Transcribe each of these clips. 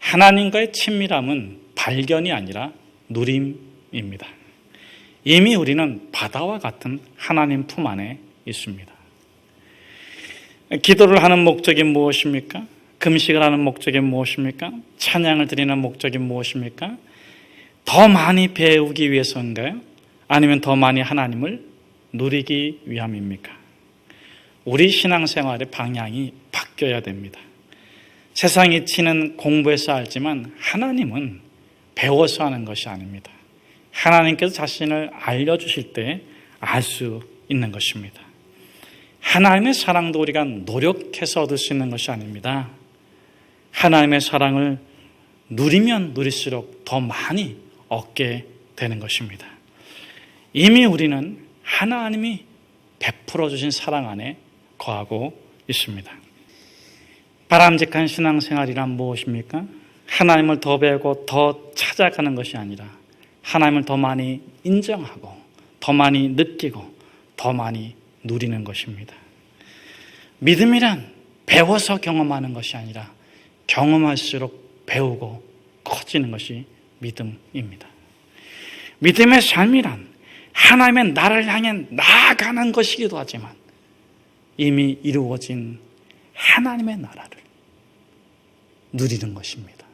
하나님과의 친밀함은 발견이 아니라 누림입니다. 이미 우리는 바다와 같은 하나님 품 안에 있습니다. 기도를 하는 목적이 무엇입니까? 금식을 하는 목적이 무엇입니까? 찬양을 드리는 목적이 무엇입니까? 더 많이 배우기 위해서인가요? 아니면 더 많이 하나님을 누리기 위함입니까? 우리 신앙생활의 방향이 바뀌어야 됩니다. 세상이 치는 공부에서 알지만 하나님은 배워서 하는 것이 아닙니다. 하나님께서 자신을 알려주실 때 알 수 있는 것입니다. 하나님의 사랑도 우리가 노력해서 얻을 수 있는 것이 아닙니다. 하나님의 사랑을 누리면 누릴수록 더 많이 얻게 되는 것입니다. 이미 우리는 하나님이 베풀어 주신 사랑 안에 거하고 있습니다. 바람직한 신앙생활이란 무엇입니까? 하나님을 더 배우고 더 찾아가는 것이 아니라 하나님을 더 많이 인정하고 더 많이 느끼고 더 많이 누리는 것입니다. 믿음이란 배워서 경험하는 것이 아니라 경험할수록 배우고 커지는 것이 믿음입니다. 믿음의 삶이란 하나님의 나를 향해 나아가는 것이기도 하지만 이미 이루어진 하나님의 나라를 누리는 것입니다.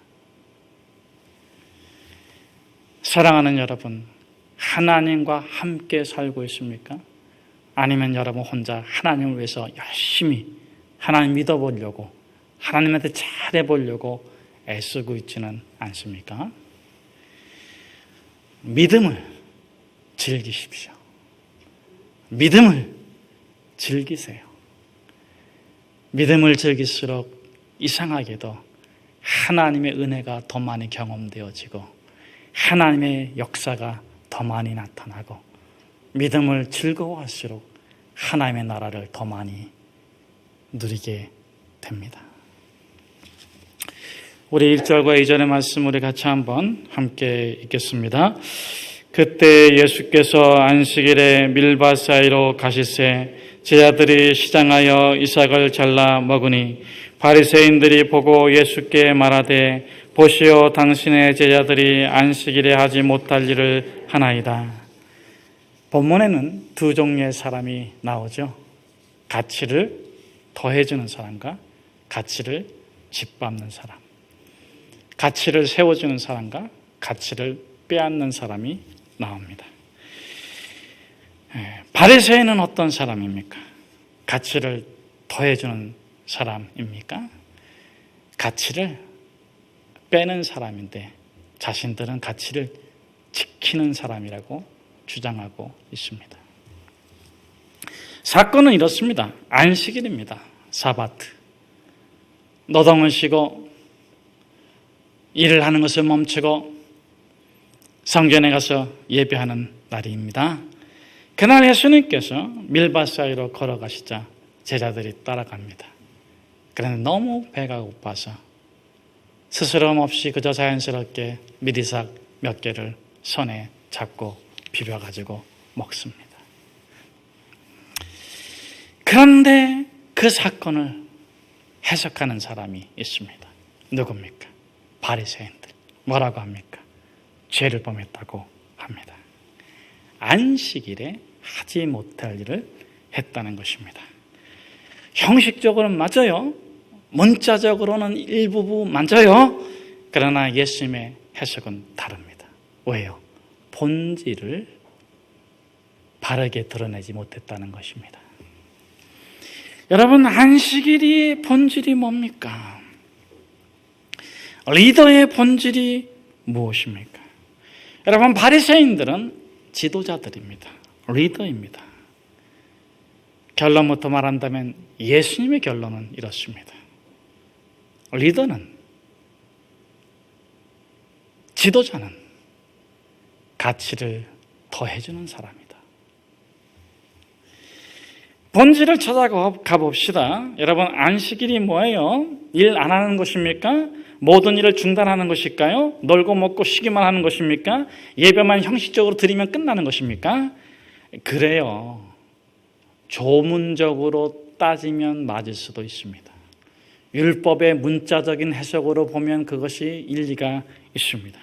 사랑하는 여러분, 하나님과 함께 살고 있습니까? 아니면 여러분 혼자 하나님을 위해서 열심히 하나님 믿어보려고 하나님한테 잘해보려고 애쓰고 있지는 않습니까? 믿음을 즐기십시오. 믿음을 즐기세요. 믿음을 즐길수록 이상하게도 하나님의 은혜가 더 많이 경험되어지고 하나님의 역사가 더 많이 나타나고 믿음을 즐거워할수록 하나님의 나라를 더 많이 누리게 됩니다. 우리 1절과 2절의 말씀 우리 같이 한번 함께 읽겠습니다. 그때 예수께서 안식일에 밀밭 사이로 가시세 제자들이 시장하여 이삭을 잘라 먹으니 바리새인들이 보고 예수께 말하되 보시오 당신의 제자들이 안식일에 하지 못할 일을 하나이다. 본문에는 두 종류의 사람이 나오죠. 가치를 더해주는 사람과 가치를 짓밟는 사람. 가치를 세워주는 사람과 가치를 빼앗는 사람이 나옵니다. 바리새인은 어떤 사람입니까? 가치를 더해주는 사람입니까? 가치를 빼는 사람인데 자신들은 가치를 지키는 사람이라고 주장하고 있습니다. 사건은 이렇습니다. 안식일입니다. 사바트. 노동을 쉬고 일을 하는 것을 멈추고 성전에 가서 예배하는 날입니다. 그날 예수님께서 밀밭 사이로 걸어가시자 제자들이 따라갑니다. 그런데 너무 배가 고파서 스스럼 없이 그저 자연스럽게 미리삭 몇 개를 손에 잡고 비벼가지고 먹습니다. 그런데 그 사건을 해석하는 사람이 있습니다. 누굽니까? 바리새인들. 뭐라고 합니까? 죄를 범했다고 합니다. 안식일에 하지 못할 일을 했다는 것입니다. 형식적으로는 맞아요. 문자적으로는 일부분 맞아요. 그러나 예수님의 해석은 다릅니다. 왜요? 본질을 바르게 드러내지 못했다는 것입니다. 여러분, 안식일이 본질이 뭡니까? 리더의 본질이 무엇입니까? 여러분, 바리새인들은 지도자들입니다. 리더입니다. 결론부터 말한다면 예수님의 결론은 이렇습니다. 리더는, 지도자는 가치를 더해주는 사람이다. 본질을 찾아가 봅시다. 여러분, 안식일이 뭐예요? 일 안 하는 것입니까? 모든 일을 중단하는 것일까요? 놀고 먹고 쉬기만 하는 것입니까? 예배만 형식적으로 드리면 끝나는 것입니까? 그래요. 조문적으로 따지면 맞을 수도 있습니다. 율법의 문자적인 해석으로 보면 그것이 일리가 있습니다.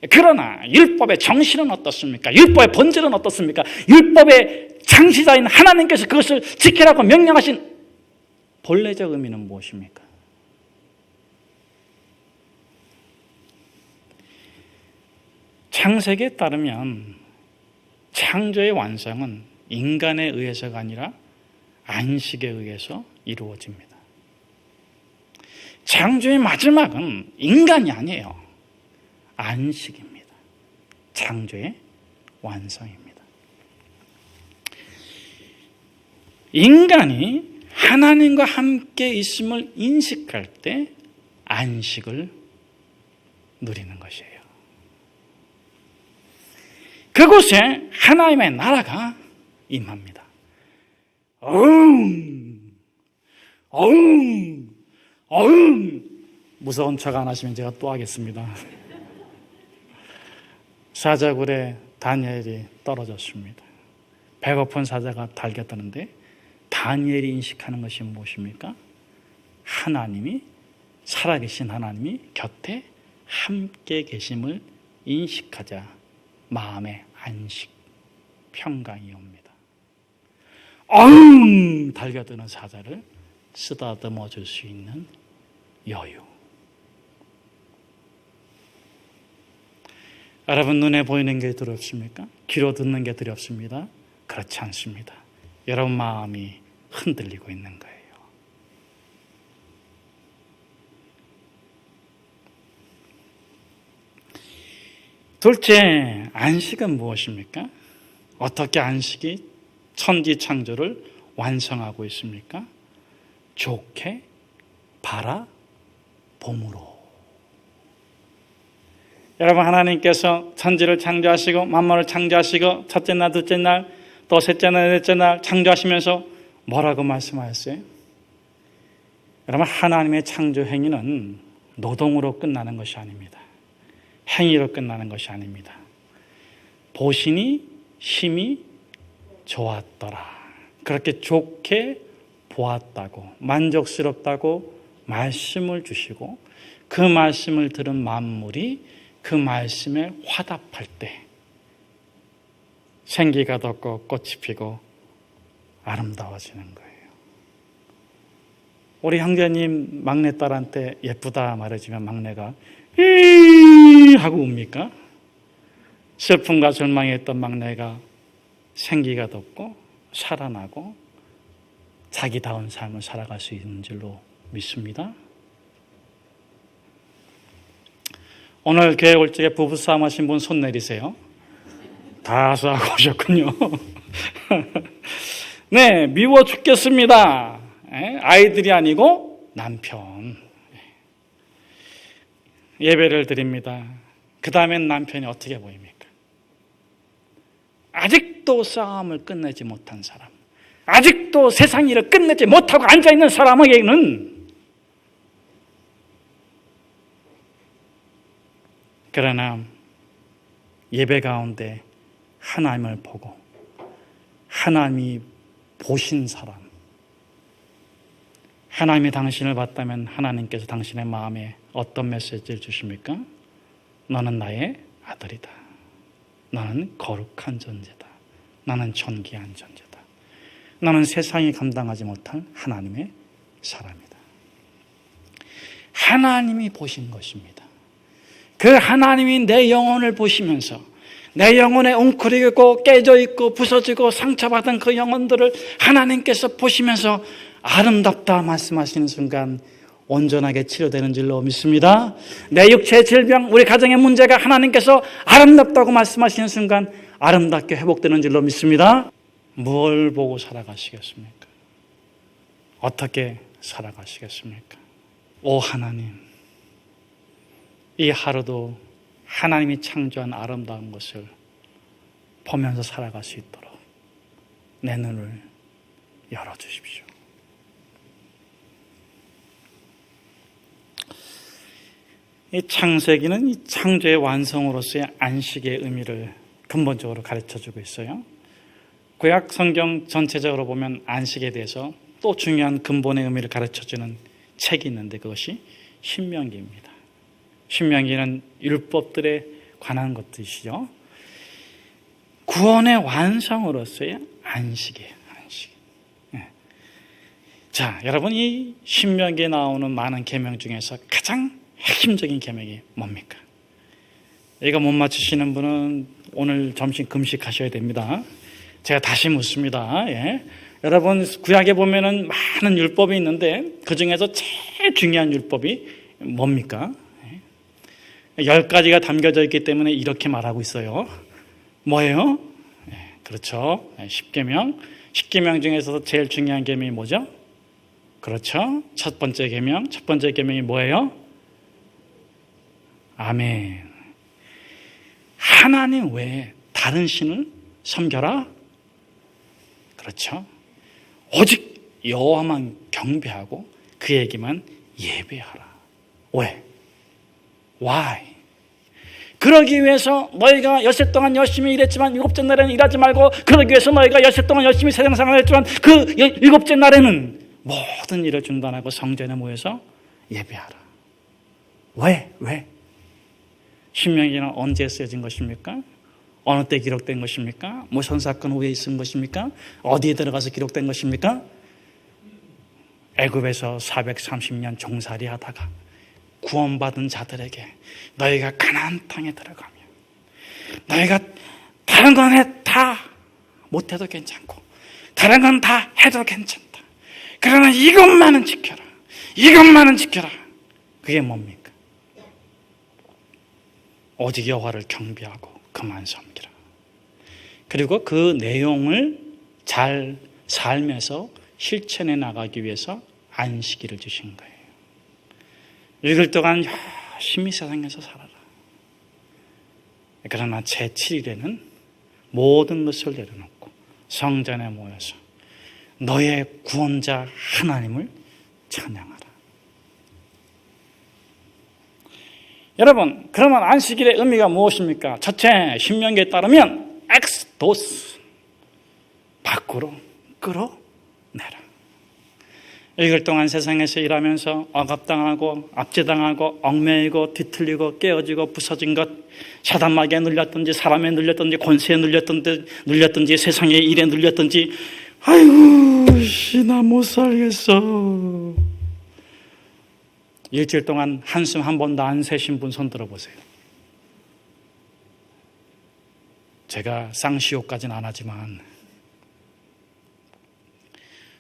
그러나 율법의 정신은 어떻습니까? 율법의 본질은 어떻습니까? 율법의 창시자인 하나님께서 그것을 지키라고 명령하신 본래적 의미는 무엇입니까? 창세기에 따르면 창조의 완성은 인간에 의해서가 아니라 안식에 의해서 이루어집니다. 창조의 마지막은 인간이 아니에요. 안식입니다. 창조의 완성입니다. 인간이 하나님과 함께 있음을 인식할 때 안식을 누리는 것이에요. 그곳에 하나님의 나라가 임합니다. 무서운 척 안 하시면 제가 또 하겠습니다. 사자굴에 다니엘이 떨어졌습니다. 배고픈 사자가 달겼다는데 다니엘이 인식하는 것이 무엇입니까? 하나님이, 살아계신 하나님이 곁에 함께 계심을 인식하자 마음의 안식, 평강이 옵니다. 달겨드는 사자를 쓰다듬어 줄 수 있는 여유. 여러분, 눈에 보이는 게 두렵습니까? 귀로 듣는 게 두렵습니다? 그렇지 않습니다. 여러분 마음이 흔들리고 있는 거예요. 둘째, 안식은 무엇입니까? 어떻게 안식이 천지 창조를 완성하고 있습니까? 좋게 바라봄으로. 여러분, 하나님께서 천지를 창조하시고 만물을 창조하시고 첫째 날, 둘째 날, 또 셋째 날, 넷째 날 창조하시면서 뭐라고 말씀하셨어요? 여러분, 하나님의 창조 행위는 노동으로 끝나는 것이 아닙니다. 행위로 끝나는 것이 아닙니다. 보시니 심히 좋았더라. 그렇게 좋게 보았다고, 만족스럽다고 말씀을 주시고 그 말씀을 들은 만물이 그 말씀에 화답할 때 생기가 돋고 꽃이 피고 아름다워지는 거예요. 우리 형제님 막내딸한테 예쁘다 말해주면 막내가 하고 웁니까? 슬픔과 절망에 있던 막내가 생기가 돋고 살아나고 자기다운 삶을 살아갈 수 있는 줄로 믿습니다. 오늘 교회 올 적에 부부싸움 하신 분 손 내리세요. 다 싸우고 오셨군요. 네, 미워 죽겠습니다. 아이들이 아니고 남편. 예배를 드립니다. 그 다음엔 남편이 어떻게 보입니까? 아직도 싸움을 끝내지 못한 사람, 아직도 세상 일을 끝내지 못하고 앉아있는 사람에게는 그러나 예배 가운데 하나님을 보고 하나님이 보신 사람, 하나님이 당신을 봤다면 하나님께서 당신의 마음에 어떤 메시지를 주십니까? 너는 나의 아들이다. 너는 거룩한 존재다. 나는 존귀한 존재다. 나는 세상이 감당하지 못할 하나님의 사람이다. 하나님이 보신 것입니다. 그 하나님이 내 영혼을 보시면서 내 영혼에 웅크리고 깨져있고 부서지고 상처받은 그 영혼들을 하나님께서 보시면서 아름답다 말씀하시는 순간 온전하게 치료되는 줄로 믿습니다. 내 육체의 질병, 우리 가정의 문제가 하나님께서 아름답다고 말씀하시는 순간 아름답게 회복되는 줄로 믿습니다. 뭘 보고 살아가시겠습니까? 어떻게 살아가시겠습니까? 오 하나님, 이 하루도 하나님이 창조한 아름다운 것을 보면서 살아갈 수 있도록 내 눈을 열어주십시오. 이 창세기는 이 창조의 완성으로서의 안식의 의미를 근본적으로 가르쳐주고 있어요. 구약 성경 전체적으로 보면 안식에 대해서 또 중요한 근본의 의미를 가르쳐주는 책이 있는데 그것이 신명기입니다. 신명기는 율법들에 관한 것들이시죠. 구원의 완성으로서의 안식이에요. 안식. 네. 자, 여러분, 이 신명기에 나오는 많은 계명 중에서 가장 핵심적인 계명이 뭡니까? 이거 못 맞추시는 분은 오늘 점심 금식하셔야 됩니다. 제가 다시 묻습니다. 예. 여러분, 구약에 보면은 많은 율법이 있는데 그 중에서 제일 중요한 율법이 뭡니까? 10가지가 담겨져 있기 때문에 이렇게 말하고 있어요. 뭐예요? 그렇죠. 10계명. 10계명 중에서도 제일 중요한 계명이 뭐죠? 그렇죠. 첫 번째 계명이 뭐예요? 아멘. 하나님 외에 다른 신을 섬겨라. 그렇죠. 오직 여호와만 경배하고 그에게만 예배하라. 왜? Why? 그러기 위해서 너희가 엿새 동안 열심히 일했지만 일곱째 날에는 일하지 말고, 그러기 위해서 너희가 엿새 동안 열심히 세상 생활을 했지만 그 일곱째 날에는 모든 일을 중단하고 성전에 모여서 예배하라. 왜? 신명기는 언제 쓰여진 것입니까? 어느 때 기록된 것입니까? 무슨 사건 후에 있은 것입니까? 어디에 들어가서 기록된 것입니까? 애굽에서 430년 종살이 하다가 구원받은 자들에게 너희가 가나안 땅에 들어가면 너희가 다른 건 다 못해도 괜찮고 다른 건 다 해도 괜찮다. 그러나 이것만은 지켜라. 그게 뭡니까? 오직 여호와를 경배하고 그만 섬기라. 그리고 그 내용을 잘 살면서 실천해 나가기 위해서 안식일을 주신 거예요. 6일 동안 열심히 세상에서 살아라. 그러나 제7일에는 모든 것을 내려놓고 성전에 모여서 너의 구원자 하나님을 찬양하라. 여러분, 그러면 안식일의 의미가 무엇입니까? 첫째, 신명기에 따르면 엑스도스, 밖으로 끌어내라. 6일 동안 세상에서 일하면서 억압당하고 압제당하고 얽매이고 뒤틀리고 깨어지고 부서진 것, 사단마귀에 눌렸든지 사람에 눌렸든지 권세에 눌렸든지 세상의 일에 눌렸든지, 아이고 나 못 살겠어. 일주일 동안 한숨 한 번도 안 쉬신 분 손 들어보세요. 제가 쌍시호까지는 안 하지만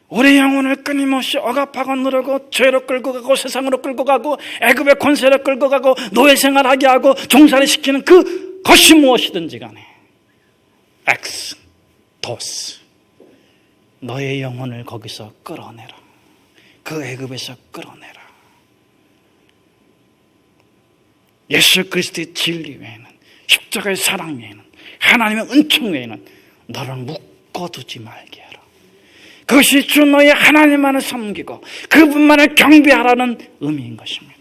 우리 영혼을 끊임없이 억압하고 누르고 죄로 끌고 가고 세상으로 끌고 가고 애굽의 권세로 끌고 가고 노예 생활하게 하고 종살이 시키는 그것이 무엇이든지 간에 엑스도스, 너의 영혼을 거기서 끌어내라. 그 애굽에서 끌어내라. 예수 그리스도의 진리 외에는, 십자가의 사랑 외에는, 하나님의 은총 외에는 너를 묶어두지 말게 하라. 그것이 주 너의 하나님만을 섬기고 그분만을 경배하라는 의미인 것입니다.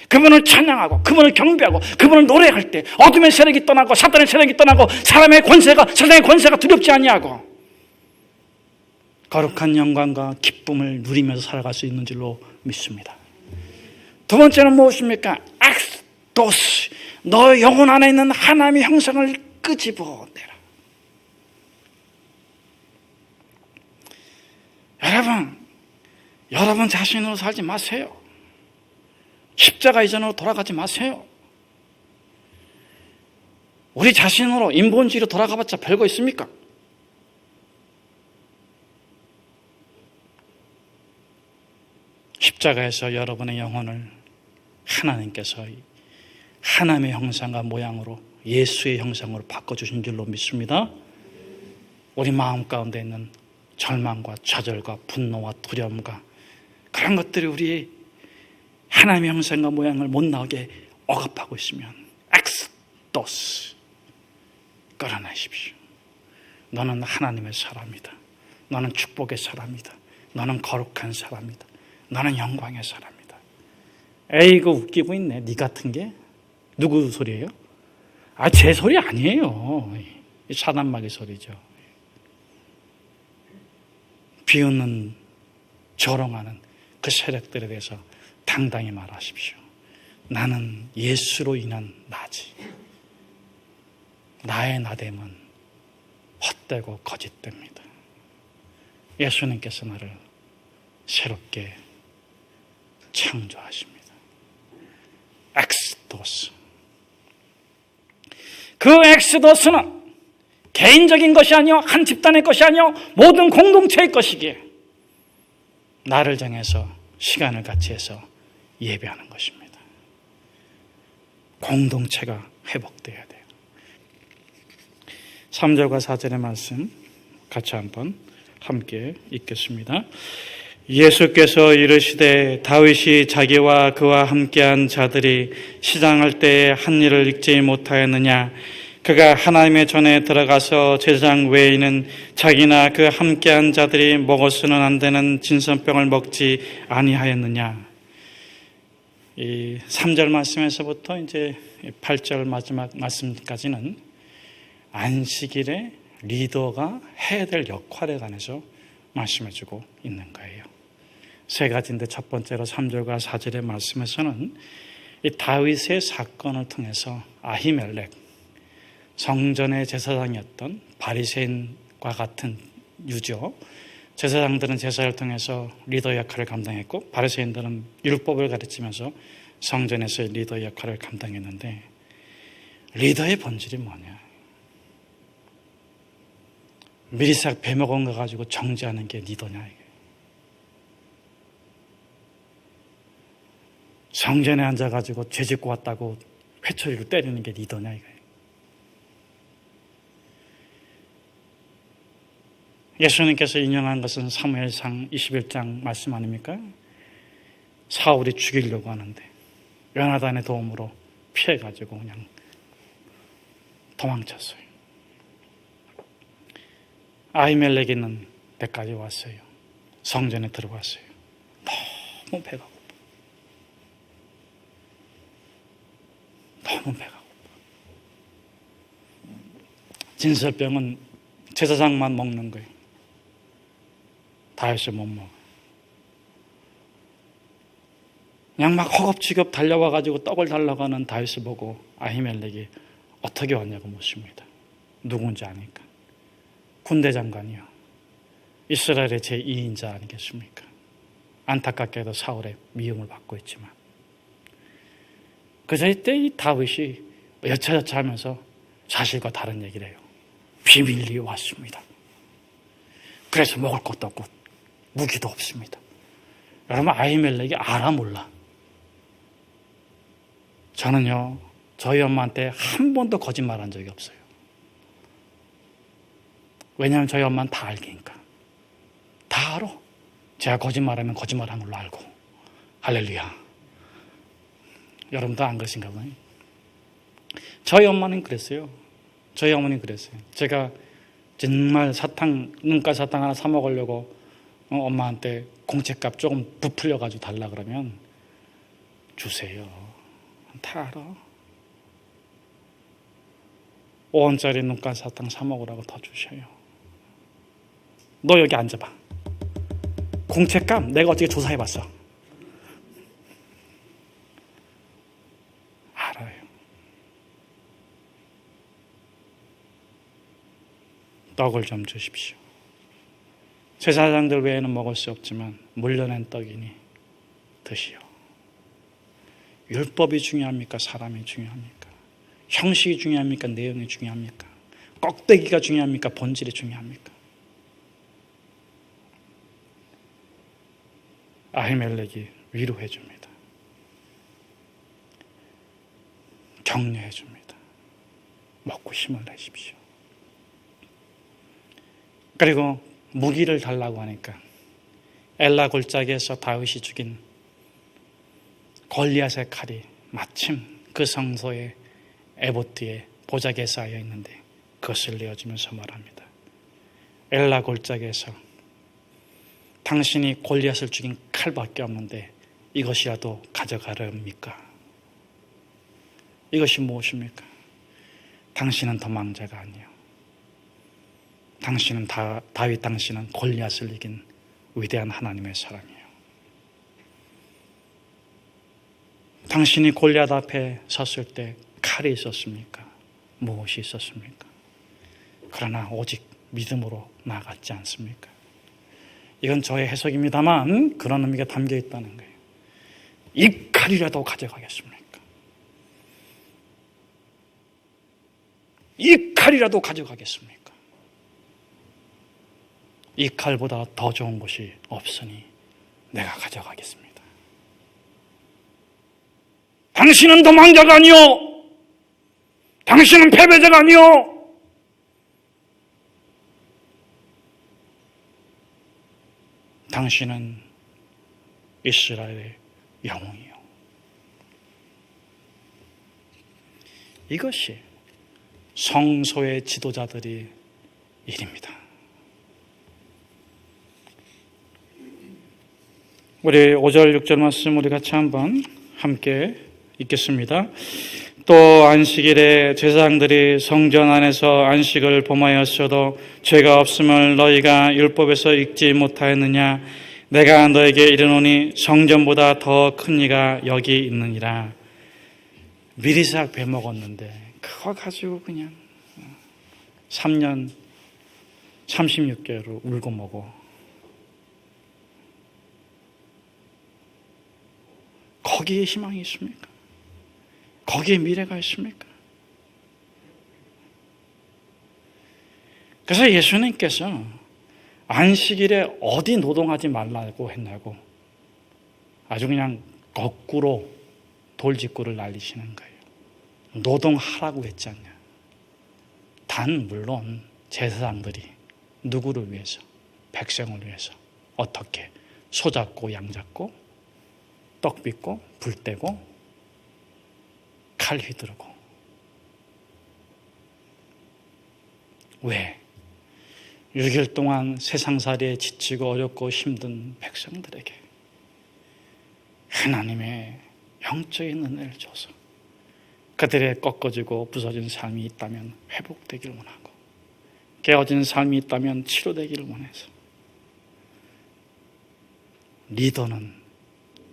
그분을 찬양하고 그분을 경배하고 그분을 노래할 때 어둠의 세력이 떠나고 사탄의 세력이 떠나고 사람의 권세가, 세상의 권세가 두렵지 아니하고 거룩한 영광과 기쁨을 누리면서 살아갈 수 있는 줄로 믿습니다. 두 번째는 무엇입니까? 엑스도스, 너 영혼 안에 있는 하나님의 형상을 끄집어내라. 여러분 자신으로 살지 마세요. 십자가 이전으로 돌아가지 마세요. 우리 자신으로 인본주의로 돌아가봤자 별거 있습니까? 십자가에서 여러분의 영혼을 하나님께서 하나님의 형상과 모양으로, 예수의 형상으로 바꿔주신 줄로 믿습니다. 우리 마음 가운데 있는 절망과 좌절과 분노와 두려움과 그런 것들이 우리 하나님의 형상과 모양을 못 나오게 억압하고 있으면 엑스도스, 끌어내십시오. 너는 하나님의 사람이다. 너는 축복의 사람이다. 너는 거룩한 사람이다. 너는 영광의 사람이다. 에이구 웃기고 있네. 네 같은 게 누구 소리예요? 제 소리 아니에요. 사단마귀 소리죠. 비웃는, 조롱하는 그 세력들에 대해서 당당히 말하십시오. 나는 예수로 인한 나지. 나의 나됨은 헛되고 거짓됩니다. 예수님께서 나를 새롭게 창조하십니다. 엑스도스. 그 엑스도스는 개인적인 것이 아니요, 한 집단의 것이 아니요, 모든 공동체의 것이기에 나를 정해서 시간을 같이 해서 예배하는 것입니다. 공동체가 회복되어야 돼요. 3절과 4절의 말씀 같이 한번 함께 읽겠습니다. 예수께서 이르시되 다윗이 자기와 그와 함께한 자들이 시장할 때에 한 일을 읽지 못하였느냐? 그가 하나님의 전에 들어가서 제사장 외에는 자기나 그 함께한 자들이 먹어서는 안 되는 진선병을 먹지 아니하였느냐? 이 3절 말씀에서부터 이제 8절 마지막 말씀까지는 안식일에 리더가 해야 될 역할에 관해서 말씀해주고 있는 거예요. 세 가지인데 첫 번째로 3절과 4절의 말씀에서는 이 다윗의 사건을 통해서 아히멜렉, 성전의 제사장이었던 바리새인과 같은 유죠. 제사장들은 제사를 통해서 리더 역할을 감당했고 바리새인들은 율법을 가르치면서 성전에서의 리더 역할을 감당했는데 리더의 본질이 뭐냐? 미리싹 배 먹은 거 가지고 정죄하는 게 리더냐 이게. 성전에 앉아가지고 죄 짓고 왔다고 회초리로 때리는 게 리더냐 이거예요. 예수님께서 인용한 것은 사무엘상 21장 말씀 아닙니까? 사울이 죽이려고 하는데 요나단의 도움으로 피해가지고 그냥 도망쳤어요. 아히멜렉이는 때까지 왔어요. 성전에 들어갔어요. 너무 배가 고파. 너무 배가 고파. 진설병은 제사장만 먹는 거예요. 다윗이 못 먹어요. 그냥 막 허겁지겁 달려와가지고 떡을 달라고 하는 다윗을 보고 아히멜렉이 어떻게 왔냐고 묻습니다. 누군지 아니까. 군대 장관이요. 이스라엘의 제2인자 아니겠습니까? 안타깝게도 사울의 미움을 받고 있지만 그저 이때 이 다윗이 여차저차 하면서 사실과 다른 얘기를 해요. 비밀리 왔습니다. 그래서 먹을 것도 없고 무기도 없습니다. 여러분 아히멜렉이 알아 몰라? 저는요 저희 엄마한테 한 번도 거짓말한 적이 없어요. 왜냐하면 저희 엄마는 다 알기니까. 다 알아. 제가 거짓말하면 거짓말한 걸로 알고. 할렐루야. 여러분도 안 그러신가 봐요. 저희 엄마는 그랬어요. 저희 어머니는 그랬어요. 제가 정말 눈가 사탕 하나 사 먹으려고 엄마한테 공채값 조금 부풀려가지고 달라 그러면 주세요. 다 알아. 5원짜리 눈가 사탕 사 먹으라고 더 주셔요. 너 여기 앉아봐. 공채값 내가 어떻게 조사해봤어. 알아요. 떡을 좀 주십시오. 제사장들 외에는 먹을 수 없지만 물려낸 떡이니 드시오. 율법이 중요합니까? 사람이 중요합니까? 형식이 중요합니까? 내용이 중요합니까? 껍데기가 중요합니까? 본질이 중요합니까? 아히멜렉이 위로해 줍니다. 격려해 줍니다. 먹고 힘을 내십시오. 그리고 무기를 달라고 하니까 엘라 골짜기에서 다윗이 죽인 골리앗의 칼이 마침 그 성소의 에봇 뒤에 보자기에 쌓여 있는데 그것을 내어주면서 말합니다. 엘라 골짜기에서 당신이 골리앗을 죽인 칼밖에 없는데 이것이라도 가져가렵니까? 이것이 무엇입니까? 당신은 도망자가 아니에요. 당신은 다윗 당신은 골리앗을 이긴 위대한 하나님의 사람이에요. 당신이 골리앗 앞에 섰을 때 칼이 있었습니까? 무엇이 있었습니까? 그러나 오직 믿음으로 나아갔지 않습니까? 이건 저의 해석입니다만 그런 의미가 담겨 있다는 거예요. 이 칼이라도 가져가겠습니까? 이 칼이라도 가져가겠습니까? 이 칼보다 더 좋은 것이 없으니 내가 가져가겠습니다. 당신은 도망자가 아니요, 당신은 패배자가 아니요, 당신은 이스라엘의 영웅이요. 이것이 성소의 지도자들의 일입니다. 우리 5절 6절 말씀 우리 같이 한번 함께 읽겠습니다. 또 안식일에 제사장들이 성전 안에서 안식을 범하였어도 죄가 없음을 너희가 율법에서 읽지 못하였느냐? 내가 너에게 이르노니 성전보다 더 큰 이가 여기 있느니라. 미리삭 베먹었는데 그거 가지고 그냥 3년 36개월을 울고 먹어. 거기에 희망이 있습니까? 거기에 미래가 있습니까? 그래서 예수님께서 안식일에 어디 노동하지 말라고 했냐고 아주 그냥 거꾸로 돌직구를 날리시는 거예요. 노동하라고 했지 않냐. 단 물론 제사장들이 누구를 위해서? 백성을 위해서 어떻게? 소 잡고 양 잡고 떡 빚고 불 떼고 칼 휘두르고. 왜? 6일 동안 세상살이에 지치고 어렵고 힘든 백성들에게 하나님의 영적인 은혜를 줘서 그들의 꺾어지고 부서진 삶이 있다면 회복되기를 원하고 깨어진 삶이 있다면 치료되기를 원해서 리더는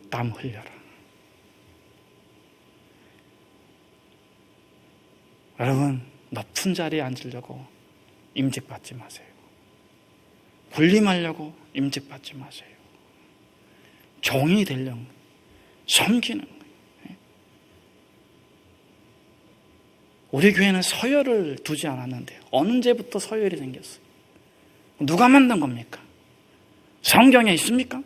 땀 흘려라. 여러분, 높은 자리에 앉으려고 임직받지 마세요. 군림하려고 임직받지 마세요. 종이 되려고 섬기는 거예요. 우리 교회는 서열을 두지 않았는데요. 언제부터 서열이 생겼어요? 누가 만든 겁니까? 성경에 있습니까?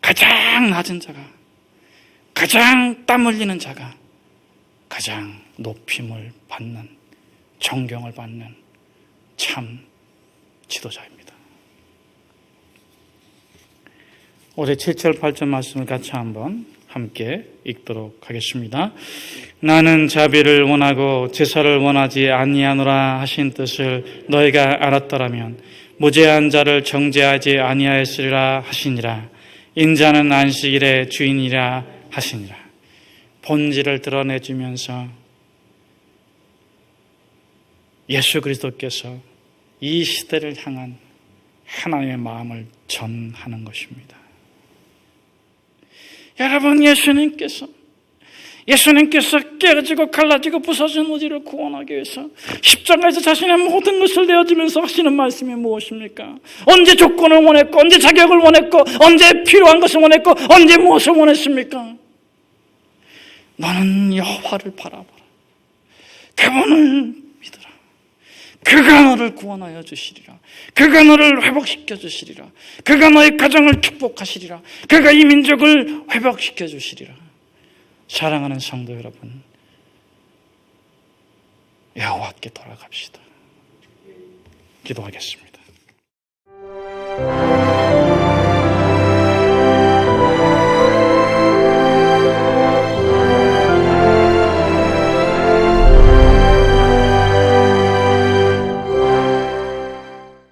가장 낮은 자가, 가장 땀 흘리는 자가 가장 높임을 받는, 존경을 받는 참 지도자입니다. 올해 7절 8절 말씀을 같이 한번 함께 읽도록 하겠습니다. 나는 자비를 원하고 제사를 원하지 아니하노라 하신 뜻을 너희가 알았더라면 무죄한 자를 정죄하지 아니하였으리라 하시니라. 인자는 안식일의 주인이라 하시니라. 본질을 드러내주면서 예수 그리스도께서 이 시대를 향한 하나님의 마음을 전하는 것입니다. 여러분, 예수님께서 깨어지고 갈라지고 부서진 우리를 구원하기 위해서 십자가에서 자신의 모든 것을 내어주면서 하시는 말씀이 무엇입니까? 언제 조건을 원했고, 언제 자격을 원했고, 언제 필요한 것을 원했고, 언제 무엇을 원했습니까? 너는 여호와를 바라보라. 그분을 믿으라. 그가 너를 구원하여 주시리라. 그가 너를 회복시켜 주시리라. 그가 너의 가정을 축복하시리라. 그가 이 민족을 회복시켜 주시리라. 사랑하는 성도 여러분, 여호와께 돌아갑시다. 기도하겠습니다.